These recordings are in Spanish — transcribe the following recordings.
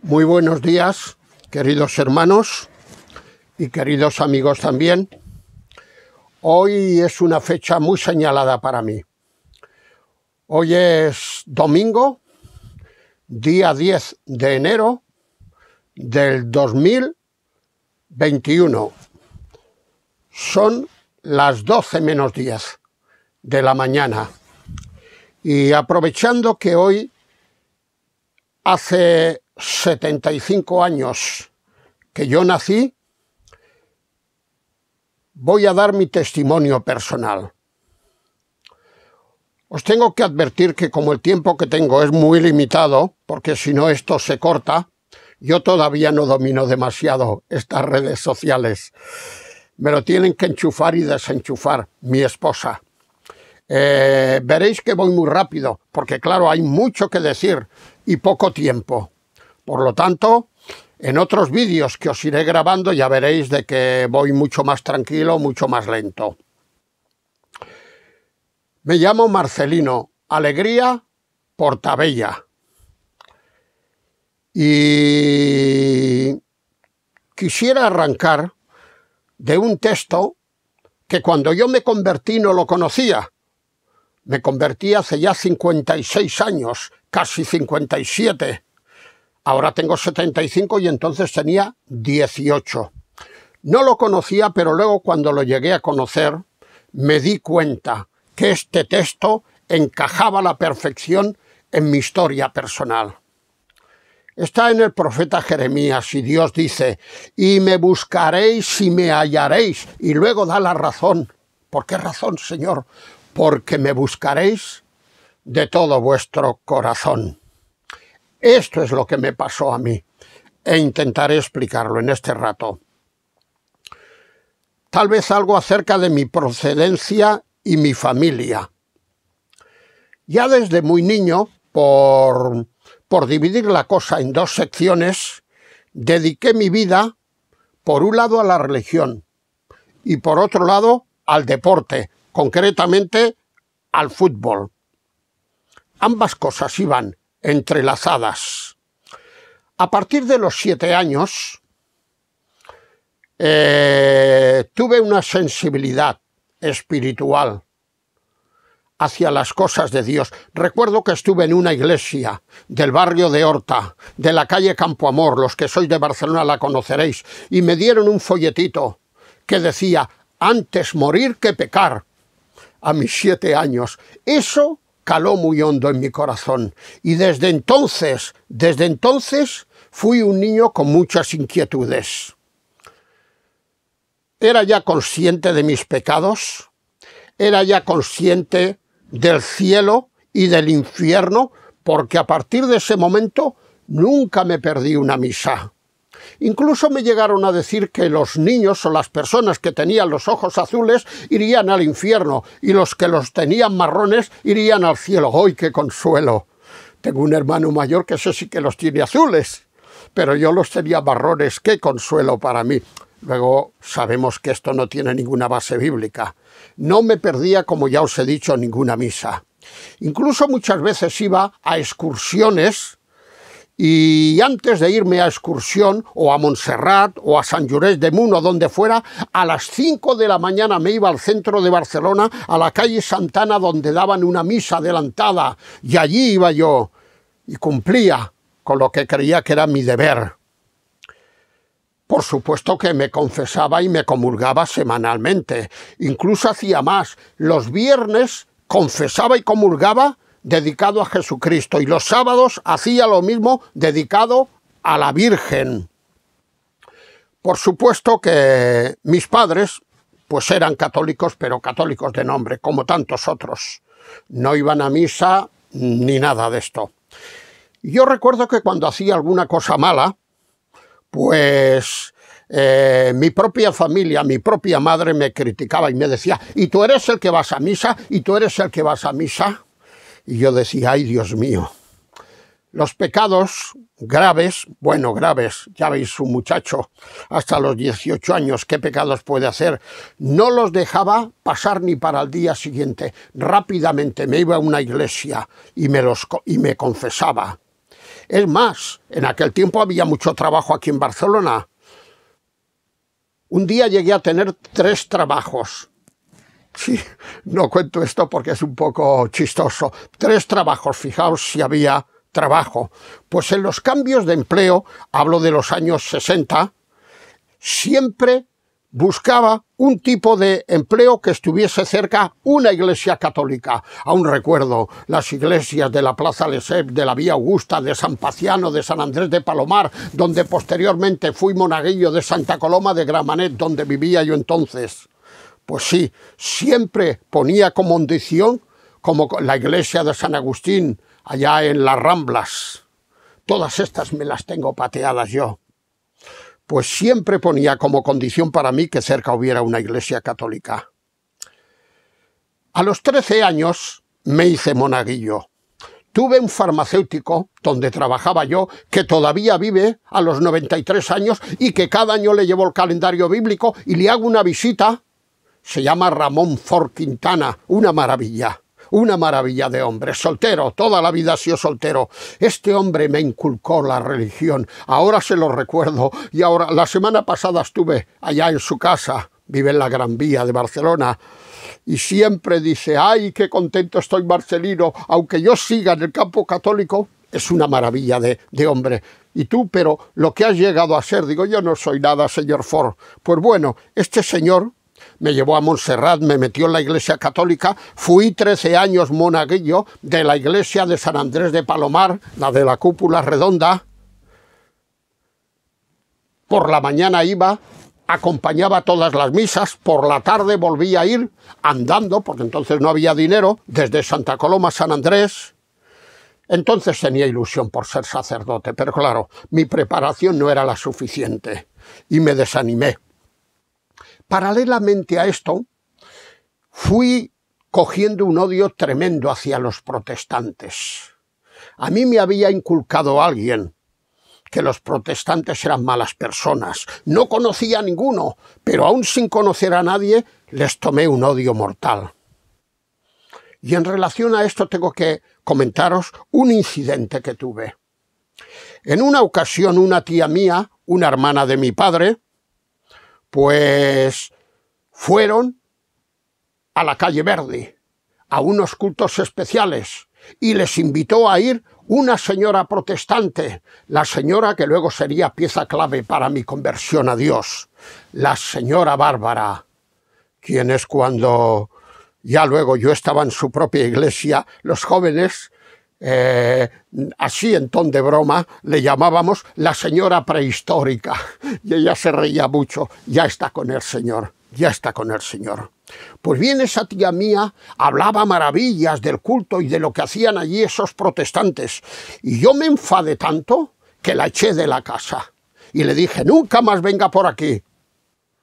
Muy buenos días, queridos hermanos y queridos amigos también. Hoy es una fecha muy señalada para mí. Hoy es domingo, día 10 de enero del 2021. Son las 12 menos 10 de la mañana. Y aprovechando que hoy hace 75 años que yo nací, voy a dar mi testimonio personal. Os tengo que advertir que como el tiempo que tengo es muy limitado, porque si no esto se corta, yo todavía no domino demasiado estas redes sociales. Me lo tienen que enchufar y desenchufar mi esposa. Veréis que voy muy rápido, porque claro, hay mucho que decir y poco tiempo. Por lo tanto, en otros vídeos que os iré grabando ya veréis de que voy mucho más tranquilo, mucho más lento. Me llamo Marcelino Alegría Portabella y quisiera arrancar de un texto que cuando yo me convertí no lo conocía. Me convertí hace ya 56 años, casi 57. Ahora tengo 75 y entonces tenía 18. No lo conocía, pero luego cuando lo llegué a conocer, me di cuenta que este texto encajaba a la perfección en mi historia personal. Está en el profeta Jeremías y Dios dice: y me buscaréis y me hallaréis. Y luego da la razón. ¿Por qué razón, Señor? Porque me buscaréis de todo vuestro corazón. Esto es lo que me pasó a mí, e intentaré explicarlo en este rato. Tal vez algo acerca de mi procedencia y mi familia. Ya desde muy niño, por dividir la cosa en dos secciones, dediqué mi vida, por un lado, a la religión y por otro lado, al deporte, concretamente al fútbol. Ambas cosas iban entrelazadas. A partir de los 7 años tuve una sensibilidad espiritual hacia las cosas de Dios. Recuerdo que estuve en una iglesia del barrio de Horta, de la calle Campo Amor, los que sois de Barcelona la conoceréis, y me dieron un folletito que decía: antes morir que pecar, a mis 7 años. Eso caló muy hondo en mi corazón y desde entonces fui un niño con muchas inquietudes. Era ya consciente de mis pecados, era ya consciente del cielo y del infierno, porque a partir de ese momento nunca me perdí una misa. Incluso me llegaron a decir que los niños o las personas que tenían los ojos azules irían al infierno y los que los tenían marrones irían al cielo. ¡Ay, qué consuelo! Tengo un hermano mayor que ese sí que los tiene azules, pero yo los tenía marrones. ¡Qué consuelo para mí! Luego sabemos que esto no tiene ninguna base bíblica. No me perdía, como ya os he dicho, ninguna misa. Incluso muchas veces iba a excursiones. Y antes de irme a excursión, o a Montserrat, o a Sant Llorenç de Munt, o donde fuera, a las 5 de la mañana me iba al centro de Barcelona, a la calle Santana, donde daban una misa adelantada, y allí iba yo, y cumplía con lo que creía que era mi deber. Por supuesto que me confesaba y me comulgaba semanalmente, incluso hacía más. Los viernes confesaba y comulgaba dedicado a Jesucristo, y los sábados hacía lo mismo dedicado a la Virgen. Por supuesto que mis padres pues eran católicos, pero católicos de nombre, como tantos otros. No iban a misa ni nada de esto. Yo recuerdo que cuando hacía alguna cosa mala, pues mi propia familia, mi propia madre me criticaba y me decía: ¿y tú eres el que vas a misa? ¿Y tú eres el que vas a misa? Y yo decía: ¡ay, Dios mío! Los pecados graves, bueno, graves, ya veis, un muchacho hasta los 18 años, ¿qué pecados puede hacer? No los dejaba pasar ni para el día siguiente. Rápidamente me iba a una iglesia y me confesaba. Es más, en aquel tiempo había mucho trabajo aquí en Barcelona. Un día llegué a tener 3 trabajos. Sí, no cuento esto porque es un poco chistoso. 3 trabajos, fijaos si había trabajo. Pues en los cambios de empleo, hablo de los años 60, siempre buscaba un tipo de empleo que estuviese cerca una iglesia católica. Aún recuerdo las iglesias de la Plaza Lesseps, de la Vía Augusta, de San Paciano, de San Andrés de Palomar, donde posteriormente fui monaguillo de Santa Coloma de Gramenet, donde vivía yo entonces. Pues sí, siempre ponía como condición, como la iglesia de San Agustín, allá en las Ramblas. Todas estas me las tengo pateadas yo. Pues siempre ponía como condición para mí que cerca hubiera una iglesia católica. A los 13 años me hice monaguillo. Tuve un farmacéutico donde trabajaba yo, que todavía vive a los 93 años y que cada año le llevo el calendario bíblico y le hago una visita. Se llama Ramón Fort Quintana, una maravilla de hombre, soltero, toda la vida ha sido soltero. Este hombre me inculcó la religión, ahora se lo recuerdo, y ahora, la semana pasada estuve allá en su casa, vive en la Gran Vía de Barcelona, y siempre dice, ¡ay, qué contento estoy, Marcelino! Aunque yo siga en el campo católico, es una maravilla de hombre. Y tú, pero lo que has llegado a ser, digo, yo no soy nada, señor Fort. Pues bueno, este señor me llevó a Montserrat, me metió en la iglesia católica, fui 13 años monaguillo de la iglesia de San Andrés de Palomar, la de la cúpula redonda. Por la mañana iba, acompañaba todas las misas, por la tarde volvía a ir andando, porque entonces no había dinero, desde Santa Coloma a San Andrés. Entonces tenía ilusión por ser sacerdote, pero claro, mi preparación no era la suficiente y me desanimé. Paralelamente a esto, fui cogiendo un odio tremendo hacia los protestantes. A mí me había inculcado alguien que los protestantes eran malas personas. No conocía a ninguno, pero aún sin conocer a nadie, les tomé un odio mortal. Y en relación a esto tengo que comentaros un incidente que tuve. En una ocasión, una tía mía, una hermana de mi padre, pues fueron a la calle Verde, a unos cultos especiales, y les invitó a ir una señora protestante, la señora que luego sería pieza clave para mi conversión a Dios, la señora Bárbara, quien es cuando ya luego yo estaba en su propia iglesia, los jóvenes, así en ton de broma, le llamábamos la señora prehistórica, y ella se reía mucho. Ya está con el Señor, ya está con el Señor. Pues bien, esa tía mía hablaba maravillas del culto y de lo que hacían allí esos protestantes, y yo me enfadé tanto que la eché de la casa, y le dije, nunca más venga por aquí,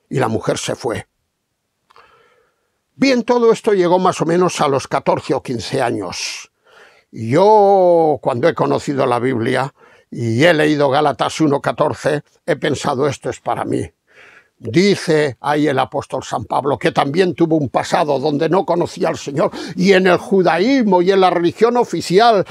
y la mujer se fue. Bien, todo esto llegó más o menos a los 14 o 15 años. Yo, cuando he conocido la Biblia y he leído Gálatas 1:14, he pensado, esto es para mí. Dice ahí el apóstol San Pablo que también tuvo un pasado donde no conocía al Señor, y en el judaísmo y en la religión oficial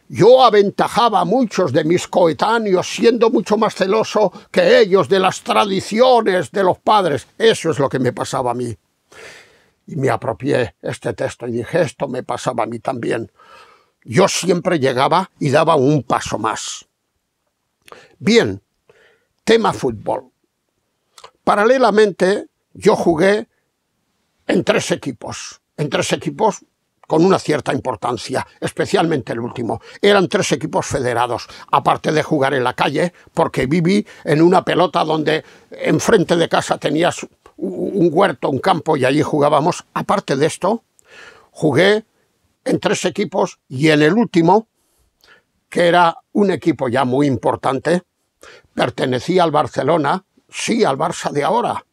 yo aventajaba a muchos de mis coetáneos, siendo mucho más celoso que ellos de las tradiciones de los padres. Eso es lo que me pasaba a mí. Y me apropié este texto y dije, esto me pasaba a mí también. Yo siempre llegaba y daba un paso más. Bien, tema fútbol. Paralelamente, yo jugué en 3 equipos con una cierta importancia, especialmente el último. Eran 3 equipos federados, aparte de jugar en la calle, porque viví en una pelota donde enfrente de casa tenías un huerto, un campo, y allí jugábamos. Aparte de esto, jugué en 3 equipos, y en el último, que era un equipo ya muy importante, pertenecía al Barcelona, sí, al Barça de ahora,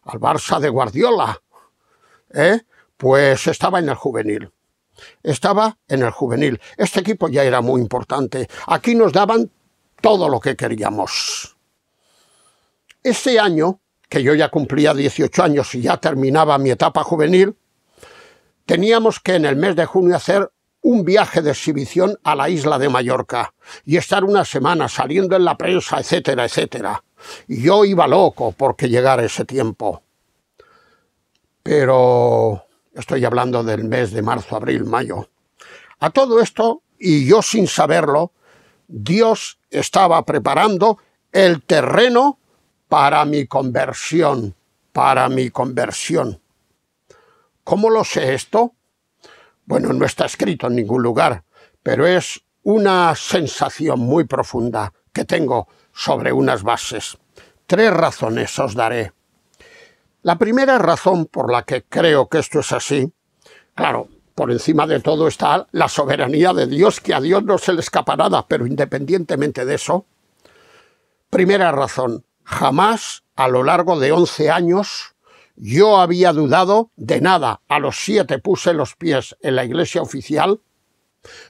al Barça de Guardiola, pues estaba en el juvenil. Este equipo ya era muy importante. Aquí nos daban todo lo que queríamos. Ese año, que yo ya cumplía 18 años y ya terminaba mi etapa juvenil, teníamos que en el mes de junio hacer un viaje de exhibición a la isla de Mallorca y estar una semana saliendo en la prensa, etcétera, etcétera. Y yo iba loco porque llegara ese tiempo. Pero estoy hablando del mes de marzo, abril, mayo. A todo esto, y yo sin saberlo, Dios estaba preparando el terreno para mi conversión, ¿Cómo lo sé esto? Bueno, no está escrito en ningún lugar, pero es una sensación muy profunda que tengo sobre unas bases. 3 razones os daré. La primera razón por la que creo que esto es así, claro, por encima de todo está la soberanía de Dios, que a Dios no se le escapa nada, pero independientemente de eso, primera razón, jamás a lo largo de 11 años yo había dudado de nada. A los 7 puse los pies en la iglesia oficial.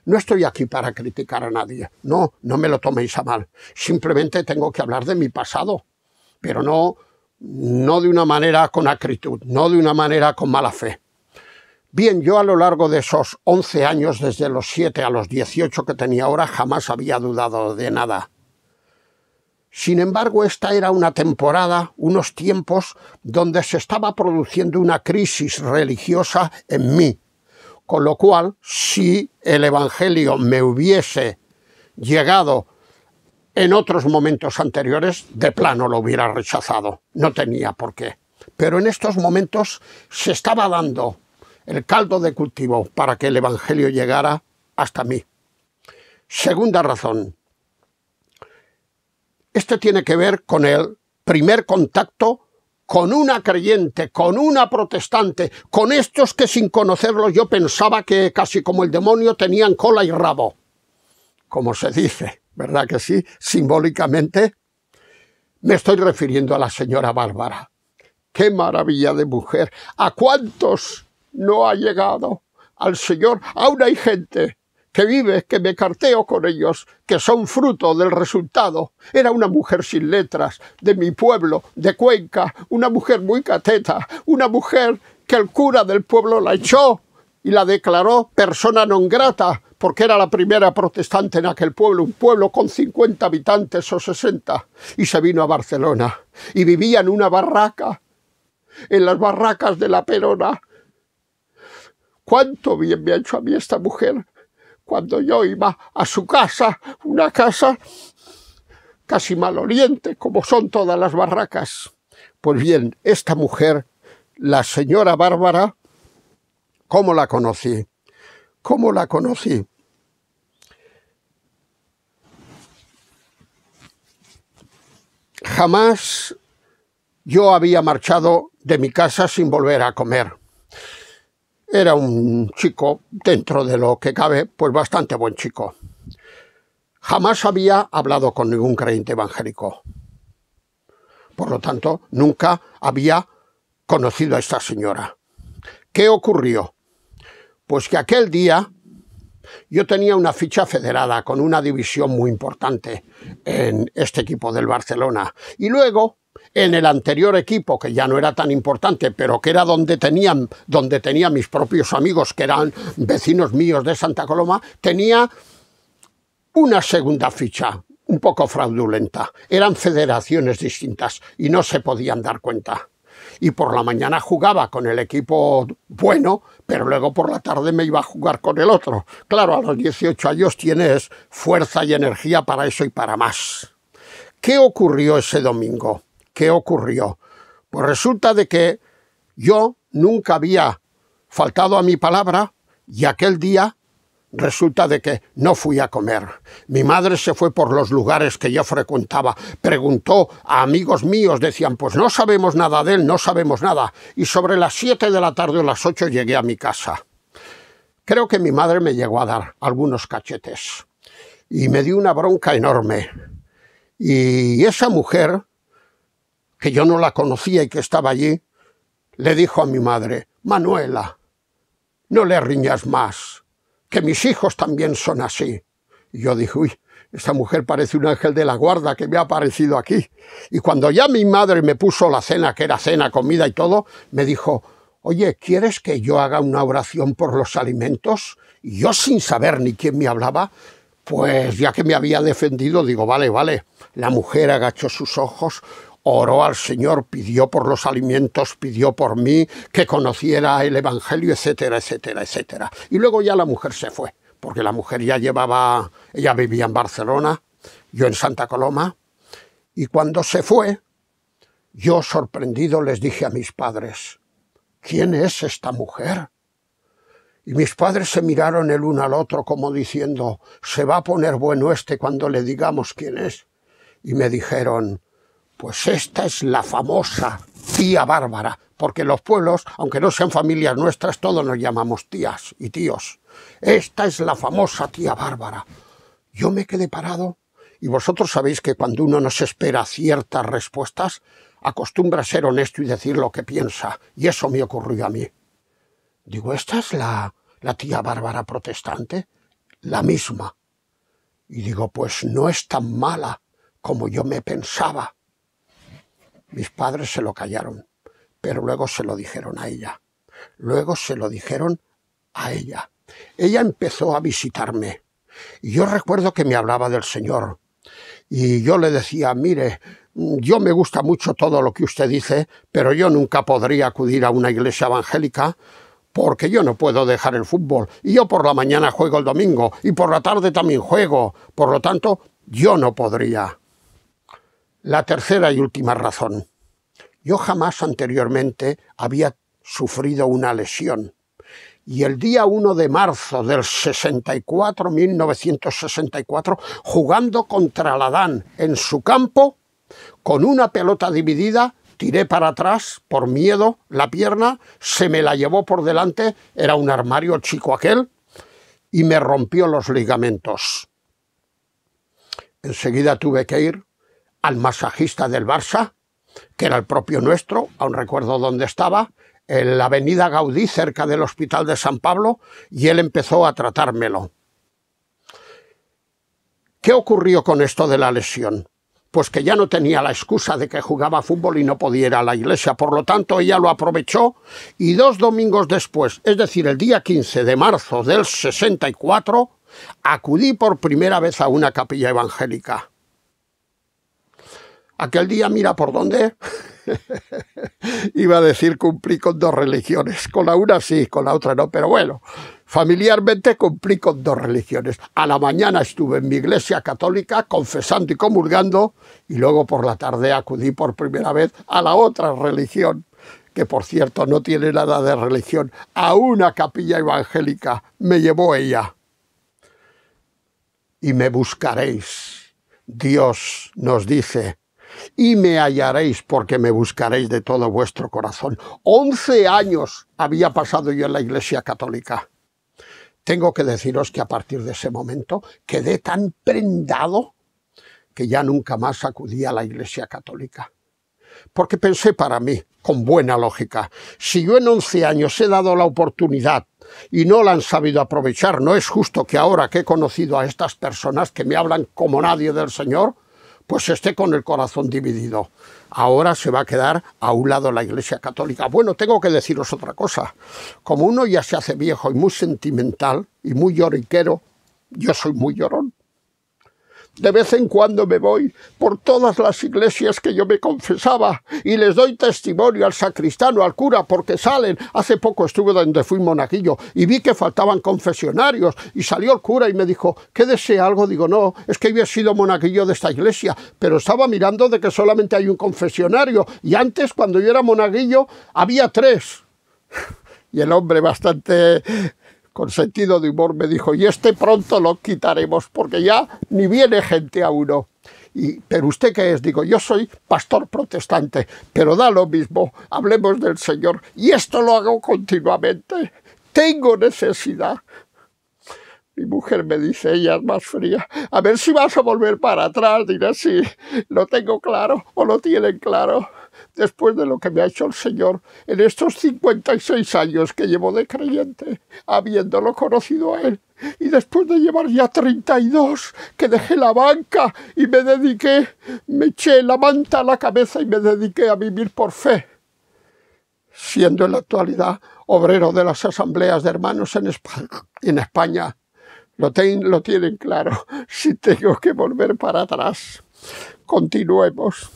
No estoy aquí para criticar a nadie, no me lo toméis a mal. Simplemente tengo que hablar de mi pasado, pero no de una manera con acritud, no de una manera con mala fe. Bien, yo a lo largo de esos 11 años, desde los 7 a los 18 que tenía ahora, jamás había dudado de nada. Sin embargo, esta era una temporada, unos tiempos, donde se estaba produciendo una crisis religiosa en mí. Con lo cual, si el Evangelio me hubiese llegado en otros momentos anteriores, de plano lo hubiera rechazado. No tenía por qué. Pero en estos momentos se estaba dando el caldo de cultivo para que el Evangelio llegara hasta mí. Segunda razón. Este tiene que ver con el primer contacto con una creyente, con una protestante, con estos que sin conocerlos yo pensaba que casi como el demonio tenían cola y rabo. Como se dice, ¿verdad que sí? Simbólicamente. Me estoy refiriendo a la señora Bárbara. ¡Qué maravilla de mujer! ¿A cuántos no ha llegado al Señor? Aún hay gente que vive, que me carteo con ellos, que son fruto del resultado. Era una mujer sin letras, de mi pueblo, de Cuenca, una mujer muy cateta, una mujer que el cura del pueblo la echó y la declaró persona non grata, porque era la primera protestante en aquel pueblo, un pueblo con 50 habitantes o 60, y se vino a Barcelona, y vivía en una barraca, en las barracas de la Perona. ¿Cuánto bien me ha hecho a mí esta mujer? Cuando yo iba a su casa, una casa casi maloliente, como son todas las barracas. Pues bien, esta mujer, la señora Bárbara, ¿cómo la conocí? ¿Cómo la conocí? Jamás yo había marchado de mi casa sin volver a comer. Era un chico, dentro de lo que cabe, pues bastante buen chico. Jamás había hablado con ningún creyente evangélico. Por lo tanto, nunca había conocido a esta señora. ¿Qué ocurrió? Pues que aquel día yo tenía una ficha federada con una división muy importante en este equipo del Barcelona. Y luego, en el anterior equipo, que ya no era tan importante, pero que era donde tenía mis propios amigos, que eran vecinos míos de Santa Coloma, tenía una segunda ficha, un poco fraudulenta. Eran federaciones distintas y no se podían dar cuenta. Y por la mañana jugaba con el equipo bueno, pero luego por la tarde me iba a jugar con el otro. Claro, a los 18 años tienes fuerza y energía para eso y para más. ¿Qué ocurrió ese domingo? ¿Qué ocurrió? Pues resulta de que yo nunca había faltado a mi palabra y aquel día resulta de que no fui a comer. Mi madre se fue por los lugares que yo frecuentaba, preguntó a amigos míos, decían, pues no sabemos nada de él, no sabemos nada. Y sobre las 7 de la tarde o las 8 llegué a mi casa. Creo que mi madre me llegó a dar algunos cachetes y me dio una bronca enorme. Y esa mujer, que yo no la conocía y que estaba allí, le dijo a mi madre, Manuela, no le riñas más, que mis hijos también son así. Y yo dije, uy, esta mujer parece un ángel de la guarda que me ha aparecido aquí. Y cuando ya mi madre me puso la cena, que era cena, comida y todo, me dijo, oye, ¿quieres que yo haga una oración por los alimentos? Y yo, sin saber ni quién me hablaba, pues ya que me había defendido, digo, vale, vale. La mujer agachó sus ojos, oró al Señor, pidió por los alimentos, pidió por mí, que conociera el Evangelio, etcétera, etcétera, etcétera. Y luego ya la mujer se fue, porque la mujer ya llevaba, ella vivía en Barcelona, yo en Santa Coloma, y cuando se fue, yo sorprendido les dije a mis padres, ¿quién es esta mujer? Y mis padres se miraron el uno al otro como diciendo, se va a poner bueno este cuando le digamos quién es. Y me dijeron, pues esta es la famosa tía Bárbara, porque en los pueblos, aunque no sean familias nuestras, todos nos llamamos tías y tíos. Esta es la famosa tía Bárbara. Yo me quedé parado, y vosotros sabéis que cuando uno no se espera ciertas respuestas, acostumbra a ser honesto y decir lo que piensa, y eso me ocurrió a mí. Digo, ¿esta es la tía Bárbara protestante? La misma. Y digo, pues no es tan mala como yo me pensaba. Mis padres se lo callaron, pero luego se lo dijeron a ella. Luego se lo dijeron a ella. Ella empezó a visitarme. Y yo recuerdo que me hablaba del Señor. Y yo le decía, mire, yo me gusta mucho todo lo que usted dice, pero yo nunca podría acudir a una iglesia evangélica porque yo no puedo dejar el fútbol, y yo por la mañana juego el domingo, y por la tarde también juego, por lo tanto, yo no podría. La tercera y última razón. Yo jamás anteriormente había sufrido una lesión, y el día 1 de marzo del 1964, jugando contra el Adán en su campo, con una pelota dividida, tiré para atrás por miedo la pierna, se me la llevó por delante, era un armario chico aquel, y me rompió los ligamentos. Enseguida tuve que ir al masajista del Barça, que era el propio nuestro, aún recuerdo dónde estaba, en la avenida Gaudí, cerca del Hospital de San Pablo, y él empezó a tratármelo. ¿Qué ocurrió con esto de la lesión? Pues que ya no tenía la excusa de que jugaba fútbol y no podía ir a la iglesia. Por lo tanto, ella lo aprovechó y 2 domingos después, es decir, el día 15 de marzo del 64, acudí por primera vez a una capilla evangélica. Aquel día, mira por dónde, iba a decir cumplí con 2 religiones. Con la una sí, con la otra no, pero bueno, familiarmente cumplí con 2 religiones. A la mañana estuve en mi iglesia católica confesando y comulgando, y luego por la tarde acudí por primera vez a la otra religión, que por cierto no tiene nada de religión, a una capilla evangélica. Me llevó ella. Y me buscaréis. Dios nos dice, y me hallaréis porque me buscaréis de todo vuestro corazón. 11 años había pasado yo en la Iglesia Católica. Tengo que deciros que a partir de ese momento quedé tan prendado que ya nunca más acudí a la Iglesia Católica. Porque pensé para mí, con buena lógica, si yo en 11 años he dado la oportunidad y no la han sabido aprovechar, no es justo que ahora que he conocido a estas personas que me hablan como nadie del Señor, pues esté con el corazón dividido. Ahora se va a quedar a un lado la Iglesia Católica. Bueno, tengo que deciros otra cosa. Como uno ya se hace viejo y muy sentimental y muy lloriquero, yo soy muy llorón. De vez en cuando me voy por todas las iglesias que yo me confesaba y les doy testimonio al sacristán o al cura porque salen. Hace poco estuve donde fui monaguillo y vi que faltaban confesionarios y salió el cura y me dijo, ¿qué desea algo? Digo, no, es que yo he sido monaguillo de esta iglesia, pero estaba mirando de que solamente hay un confesionario y antes, cuando yo era monaguillo, había 3. Y el hombre bastante con sentido de humor me dijo, y este pronto lo quitaremos porque ya ni viene gente a uno. ¿Pero usted qué es? Digo, yo soy pastor protestante, pero da lo mismo, hablemos del Señor. Y esto lo hago continuamente, tengo necesidad. Mi mujer me dice, ella es más fría, a ver si vas a volver para atrás. Diré, sí, lo tengo claro o lo tienen claro. Después de lo que me ha hecho el Señor en estos 56 años que llevo de creyente, habiéndolo conocido a Él, y después de llevar ya 32, que dejé la banca y me dediqué, me eché la manta a la cabeza y me dediqué a vivir por fe. siendo en la actualidad obrero de las asambleas de hermanos en España, lo tienen claro. Si tengo que volver para atrás, continuemos.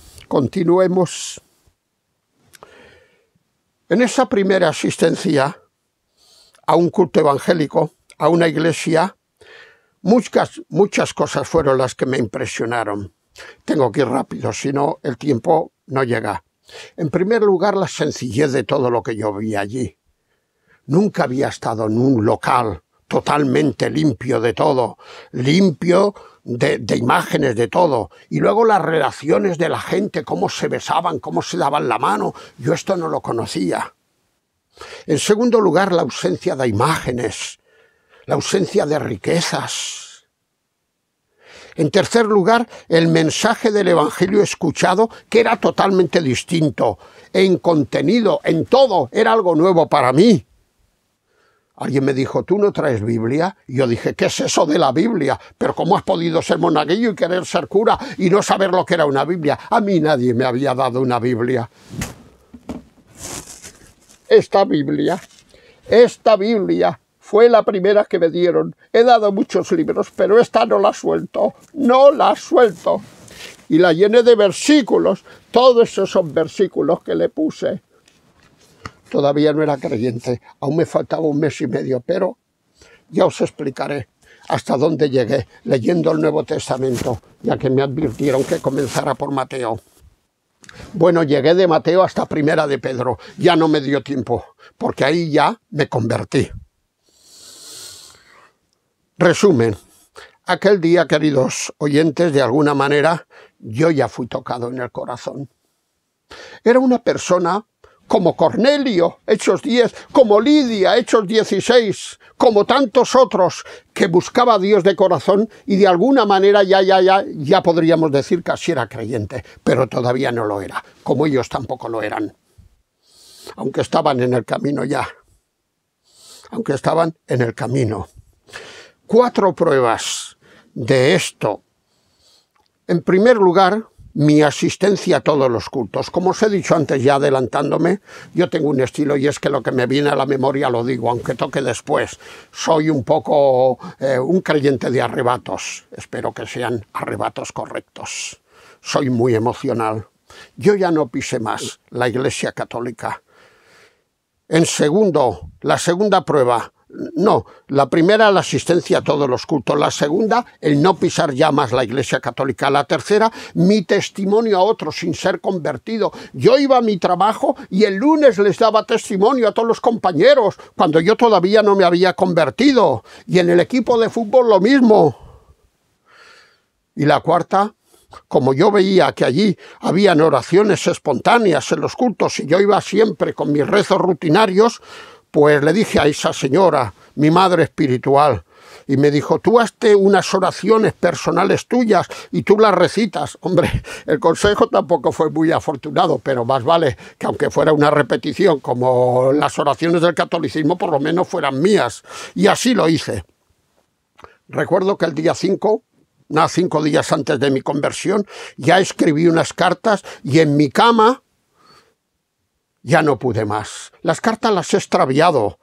En esa primera asistencia a un culto evangélico, a una iglesia, muchas cosas fueron las que me impresionaron. Tengo que ir rápido, si no el tiempo no llega. En primer lugar, la sencillez de todo lo que yo vi allí. Nunca había estado en un local totalmente limpio de todo, limpio de imágenes de todo. Y luego las relaciones de la gente, cómo se besaban, cómo se daban la mano. Yo esto no lo conocía. En segundo lugar, la ausencia de imágenes, la ausencia de riquezas. En tercer lugar, el mensaje del Evangelio escuchado, que era totalmente distinto, en contenido, en todo, era algo nuevo para mí. Alguien me dijo, ¿tú no traes Biblia? Y yo dije, ¿qué es eso de la Biblia? Pero ¿cómo has podido ser monaguillo y querer ser cura y no saber lo que era una Biblia? A mí nadie me había dado una Biblia. Esta Biblia fue la primera que me dieron. He dado muchos libros, pero esta no la suelto. Y la llené de versículos. Todos esos son versículos que le puse. Todavía no era creyente, aún me faltaba 1 mes y medio, pero ya os explicaré hasta dónde llegué leyendo el Nuevo Testamento, ya que me advirtieron que comenzara por Mateo. Bueno, llegué de Mateo hasta Primera de Pedro, ya no me dio tiempo, porque ahí ya me convertí. Resumen, aquel día, queridos oyentes, de alguna manera, yo ya fui tocado en el corazón. Era una persona como Cornelio, Hechos 10, como Lidia, Hechos 16, como tantos otros que buscaba a Dios de corazón y de alguna manera ya podríamos decir que así era creyente, pero todavía no lo era, como ellos tampoco lo eran, aunque estaban en el camino ya, 4 pruebas de esto. En primer lugar, mi asistencia a todos los cultos. Como os he dicho antes, ya adelantándome, yo tengo un estilo y es que lo que me viene a la memoria lo digo, aunque toque después. Soy un poco un creyente de arrebatos. Espero que sean arrebatos correctos. Soy muy emocional. Yo ya no pisé más la Iglesia Católica. En segundo, la segunda prueba. No, la primera, la asistencia a todos los cultos. La segunda, el no pisar ya más la Iglesia Católica. La tercera, mi testimonio a otros sin ser convertido. Yo iba a mi trabajo y el lunes les daba testimonio a todos los compañeros, cuando yo todavía no me había convertido. Y en el equipo de fútbol lo mismo. Y la cuarta, como yo veía que allí habían oraciones espontáneas en los cultos y yo iba siempre con mis rezos rutinarios, pues le dije a esa señora, mi madre espiritual, y me dijo, tú hazte unas oraciones personales tuyas y tú las recitas. Hombre, el consejo tampoco fue muy afortunado, pero más vale que aunque fuera una repetición, como las oraciones del catolicismo, por lo menos fueran mías. Y así lo hice. Recuerdo que el día 5 días antes de mi conversión, ya escribí unas cartas y en mi cama ya no pude más. Las cartas las he extraviado,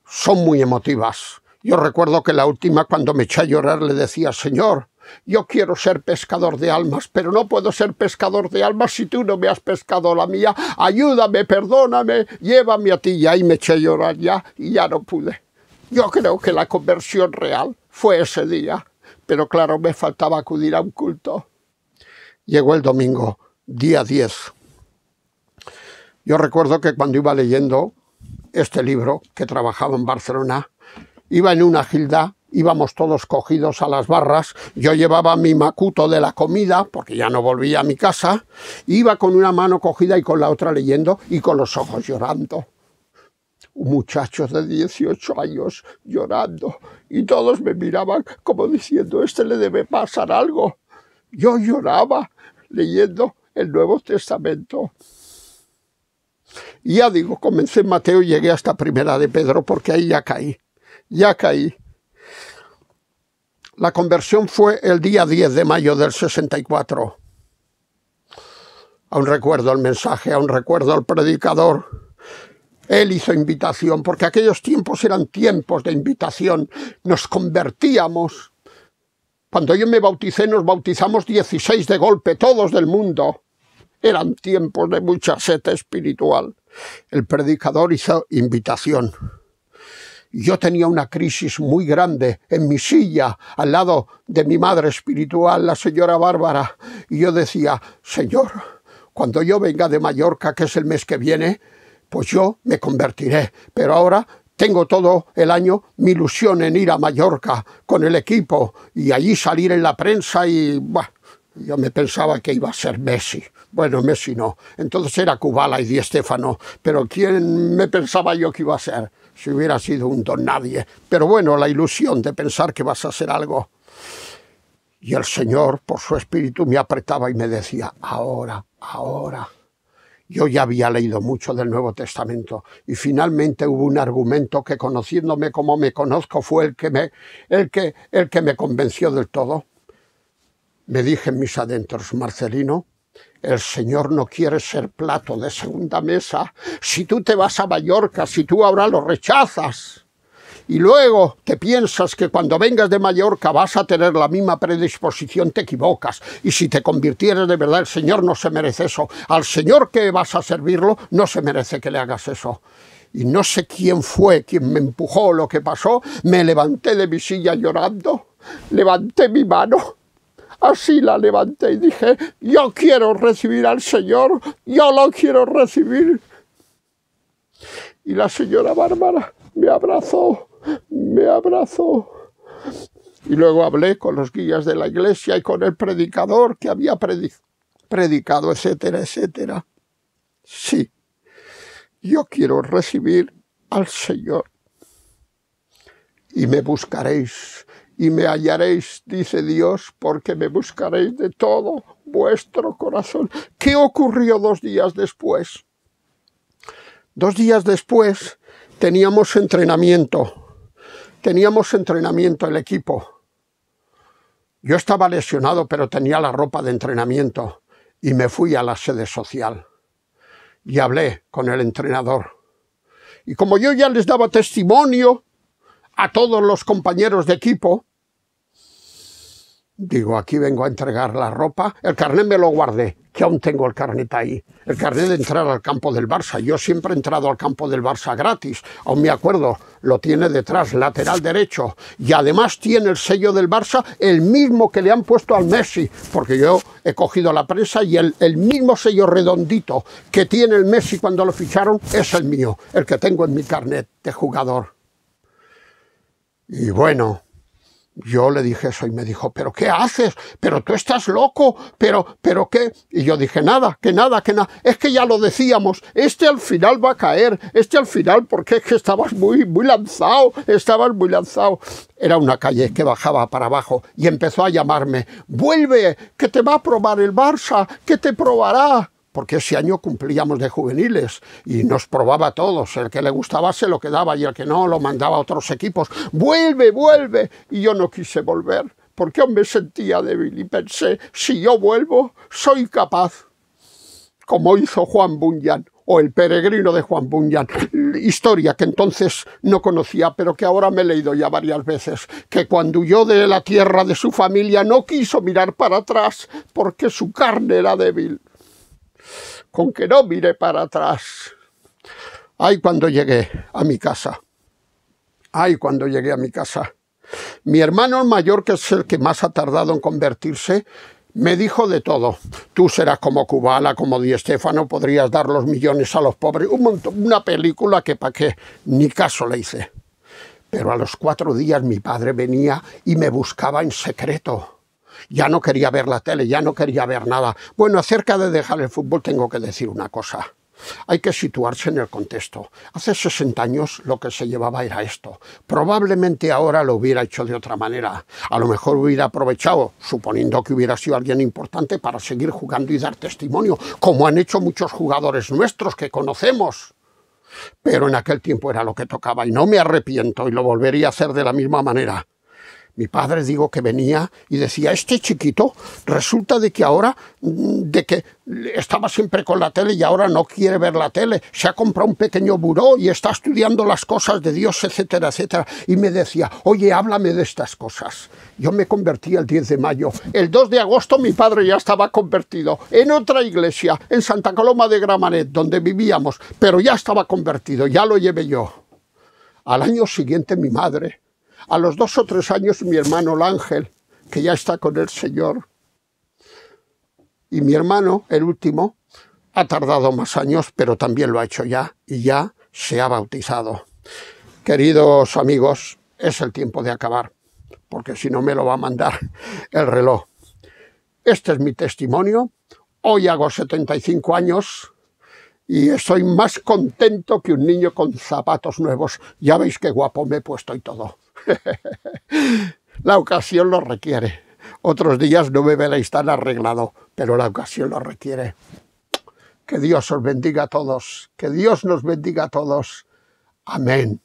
son muy emotivas. Yo recuerdo que la última, cuando me eché a llorar, le decía, Señor, yo quiero ser pescador de almas, pero no puedo ser pescador de almas si tú no me has pescado la mía. Ayúdame, perdóname, llévame a ti. Y ahí me eché a llorar ya y ya no pude. Yo creo que la conversión real fue ese día, pero claro, me faltaba acudir a un culto. Llegó el domingo, día 10. Yo recuerdo que cuando iba leyendo este libro, que trabajaba en Barcelona, iba en una gilda, íbamos todos cogidos a las barras, yo llevaba mi macuto de la comida, porque ya no volvía a mi casa, iba con una mano cogida y con la otra leyendo y con los ojos llorando. Un muchacho de 18 años llorando y todos me miraban como diciendo, este le debe pasar algo. Yo lloraba leyendo el Nuevo Testamento. Y ya digo, comencé en Mateo y llegué hasta Primera de Pedro porque ahí ya caí. La conversión fue el día 10 de mayo del 64. Aún recuerdo el mensaje, aún recuerdo al predicador. Él hizo invitación, porque aquellos tiempos eran tiempos de invitación. Nos convertíamos. Cuando yo me bauticé, nos bautizamos 16 de golpe, todos del mundo. Eran tiempos de mucha sed espiritual. El predicador hizo invitación. Yo tenía una crisis muy grande en mi silla, al lado de mi madre espiritual, la señora Bárbara. Y yo decía, Señor, cuando yo venga de Mallorca, que es el mes que viene, pues yo me convertiré. Pero ahora tengo todo el año mi ilusión en ir a Mallorca con el equipo y allí salir en la prensa y... Bah, yo me pensaba que iba a ser Messi. Bueno, Messi no. Entonces era Kubala y Di Stéfano. Pero ¿quién me pensaba yo que iba a ser? Si hubiera sido un don nadie. Pero bueno, la ilusión de pensar que vas a ser algo. Y el Señor, por su espíritu, me apretaba y me decía, ahora, ahora. Yo ya había leído mucho del Nuevo Testamento y finalmente hubo un argumento que, conociéndome como me conozco, fue el que me convenció del todo. Me dije en mis adentros, Marcelino, el Señor no quiere ser plato de segunda mesa. Si tú te vas a Mallorca, si tú ahora lo rechazas y luego te piensas que cuando vengas de Mallorca vas a tener la misma predisposición, te equivocas. Y si te convirtieres de verdad, el Señor no se merece eso. Al Señor que vas a servirlo, no se merece que le hagas eso. Y no sé quién fue quien me empujó lo que pasó. Me levanté de mi silla llorando, levanté mi mano. Así la levanté y dije, yo quiero recibir al Señor, yo lo quiero recibir. Y la señora Bárbara me abrazó. Y luego hablé con los guías de la iglesia y con el predicador que había predicado, etcétera, etcétera. Sí, yo quiero recibir al Señor. Y me buscaréis. Y me hallaréis, dice Dios, porque me buscaréis de todo vuestro corazón. ¿Qué ocurrió 2 días después? 2 días después teníamos entrenamiento el equipo. Yo estaba lesionado, pero tenía la ropa de entrenamiento y me fui a la sede social y hablé con el entrenador. Y como yo ya les daba testimonio a todos los compañeros de equipo, digo, aquí vengo a entregar la ropa. El carnet me lo guardé, que aún tengo el carnet ahí. El carnet de entrar al campo del Barça. Yo siempre he entrado al campo del Barça gratis. Aún me acuerdo, lo tiene detrás, lateral derecho. Y además tiene el sello del Barça, el mismo que le han puesto al Messi. Porque yo he cogido la prensa y el mismo sello redondito que tiene el Messi cuando lo ficharon es el mío. El que tengo en mi carnet de jugador. Y bueno, yo le dije eso y me dijo, ¿pero qué haces? ¿Pero tú estás loco? ¿Pero qué? Y yo dije, nada. Es que ya lo decíamos, al final va a caer, al final, porque es que estabas muy lanzado, Era una calle que bajaba para abajo y empezó a llamarme, vuelve, que te va a probar el Barça, que te probará. Porque ese año cumplíamos de juveniles y nos probaba a todos. El que le gustaba se lo quedaba y el que no lo mandaba a otros equipos. ¡Vuelve! Y yo no quise volver porque aún me sentía débil y pensé, si yo vuelvo, soy capaz. Como hizo Juan Bunyan o el peregrino de Juan Bunyan. Historia que entonces no conocía, pero que ahora me he leído ya varias veces. Que cuando huyó de la tierra de su familia no quiso mirar para atrás porque su carne era débil. Con que no miré para atrás. Ay, cuando llegué a mi casa. Mi hermano mayor, que es el que más ha tardado en convertirse, me dijo de todo. Tú serás como Kubala, como Di Stéfano, podrías dar los millones a los pobres. Una película que para qué, ni caso le hice. Pero a los 4 días mi padre venía y me buscaba en secreto. Ya no quería ver la tele, ya no quería ver nada. Bueno, acerca de dejar el fútbol tengo que decir una cosa. Hay que situarse en el contexto. Hace 60 años lo que se llevaba era esto. Probablemente ahora lo hubiera hecho de otra manera. A lo mejor hubiera aprovechado, suponiendo que hubiera sido alguien importante, para seguir jugando y dar testimonio, como han hecho muchos jugadores nuestros que conocemos. Pero en aquel tiempo era lo que tocaba y no me arrepiento y lo volvería a hacer de la misma manera. Mi padre, digo, que venía y decía, este chiquito resulta de que ahora, de que estaba siempre con la tele y ahora no quiere ver la tele, se ha comprado un pequeño buró y está estudiando las cosas de Dios, etcétera, etcétera. Y me decía, oye, háblame de estas cosas. Yo me convertí el 10 de mayo. El 2 de agosto mi padre ya estaba convertido en otra iglesia, en Santa Coloma de Gramenet, donde vivíamos, pero ya estaba convertido, ya lo llevé yo. Al año siguiente mi madre. A los 2 o 3 años mi hermano el Ángel, que ya está con el Señor. Y mi hermano, el último, ha tardado más años, pero también lo ha hecho ya, y ya se ha bautizado. Queridos amigos, es el tiempo de acabar, porque si no me lo va a mandar el reloj. Este es mi testimonio. Hoy hago 75 años y estoy más contento que un niño con zapatos nuevos. Ya veis qué guapo me he puesto y todo. La ocasión lo requiere. Otros días no me veréis tan arreglado, pero la ocasión lo requiere. Que Dios os bendiga a todos. Que Dios nos bendiga a todos. Amén.